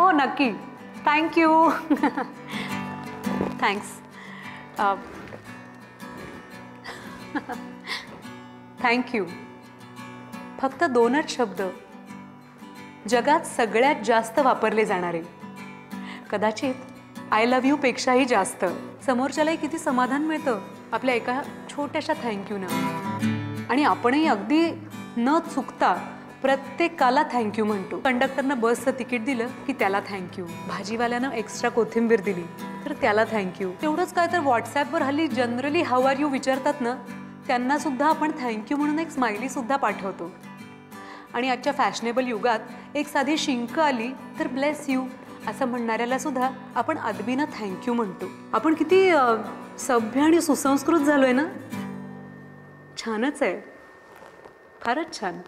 हो नक्की. Thank you. Thanks. Thank you. फक्त 2च शब्द जगात सगळ्यात जास्त वापरले जाणारे. कदाचित आय लव्ह यू पेक्षाही जास्त. समोरच्यालाही किती समाधान मिळतं आपल्या एका छोट्याशा थँक्यूनं. आणि आपणही अगदी न चुकता प्रत्येकाला थँक्यू म्हणतो. कंडक्टरनं बसचं तिकीट दिलं की त्याला थँक्यू. भाजीवाल्यानं एक्स्ट्रा कोथिंबीर दिली तर त्याला थँक्यू. तेवढंच काय तर व्हॉट्सॲपवर हल्ली जनरली हाऊ आर यू विचारतात ना, त्यांना सुद्धा आपण थँक्यू म्हणून एक स्माइली सुद्धा पाठवतो. आणि आजच्या फॅशनेबल युगात एक साधी शिंक आली तर ब्लेस यू असं म्हणणाऱ्याला सुद्धा आपण अदबीनं थँक्यू म्हणतो. आपण किती सभ्य आणि सुसंस्कृत झालोय ना. छानच आहे, फारच छान.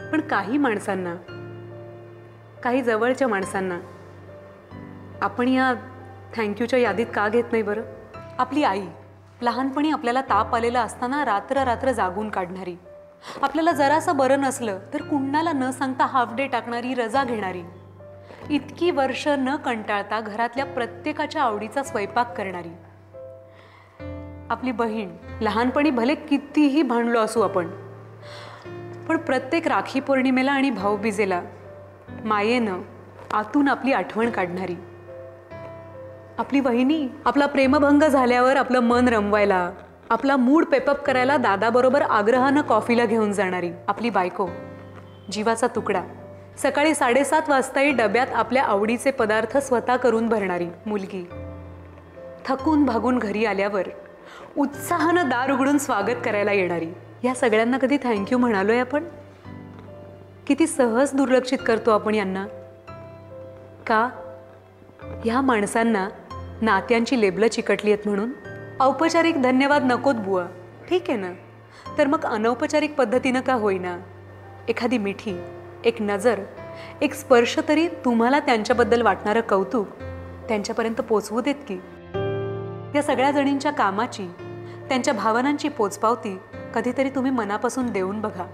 पण काही माणसांना, काही जवळच्या माणसांना आपण या थँक्यूच्या यादीत का घेत नाही बरं? आपली आई लहानपणी आपल्याला ताप आलेला असताना रात्र रात्र जागून काढणारी, आपल्याला जरासं बरं नसलं तर कुणाला न सांगता हाफ डे टाकणारी, रजा घेणारी, इतकी वर्ष न कंटाळता घरातल्या प्रत्येकाच्या आवडीचा स्वयंपाक करणारी. आपली बहीण लहानपणी भले कितीही भांडलो असू आपण, पण प्रत्येक राखी पौर्णिमेला आणि भाऊबीजेला मायेनं आतून आपली आठवण काढणारी. आपली वहिनी आपला प्रेमभंग झाल्यावर आपलं मन रमवायला, आपला मूड पेपअप करायला दादाबरोबर आग्रहानं कॉफीला घेऊन जाणारी. आपली बायको जीवाचा तुकडा सकाळी 7:30 वाजताही डब्यात आपल्या आवडीचे पदार्थ स्वतः करून भरणारी. मुलगी थकून भागून घरी आल्यावर उत्साहानं दार उघडून स्वागत करायला येणारी. या सगळ्यांना कधी थँक्यू म्हणालोय आपण? किती सहज दुर्लक्षित करतो आपण यांना. का? ह्या माणसांना नात्यांची लेबलं चिकटली आहेत म्हणून. औपचारिक धन्यवाद नकोत बुवा, ठीक आहे ना, तर मग अनौपचारिक पद्धतीनं का होईना एखादी मिठी, एक नजर, एक स्पर्श तरी तुम्हाला त्यांच्याबद्दल वाटणारं कौतुक त्यांच्यापर्यंत पोचवू देत की. या सगळ्या जणींच्या कामाची, त्यांच्या भावनांची पोचपावती कधीतरी तुम्ही मनापासून देऊन बघा.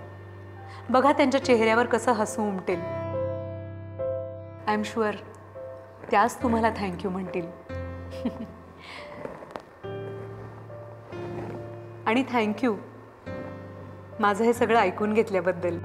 बघा त्यांच्या चेहऱ्यावर कसं हसू उमटेल. आय एम शुअर त्याच तुम्हाला थँक्यू म्हणतील. आणि थँक्यू माझं हे सगळं ऐकून घेतल्याबद्दल.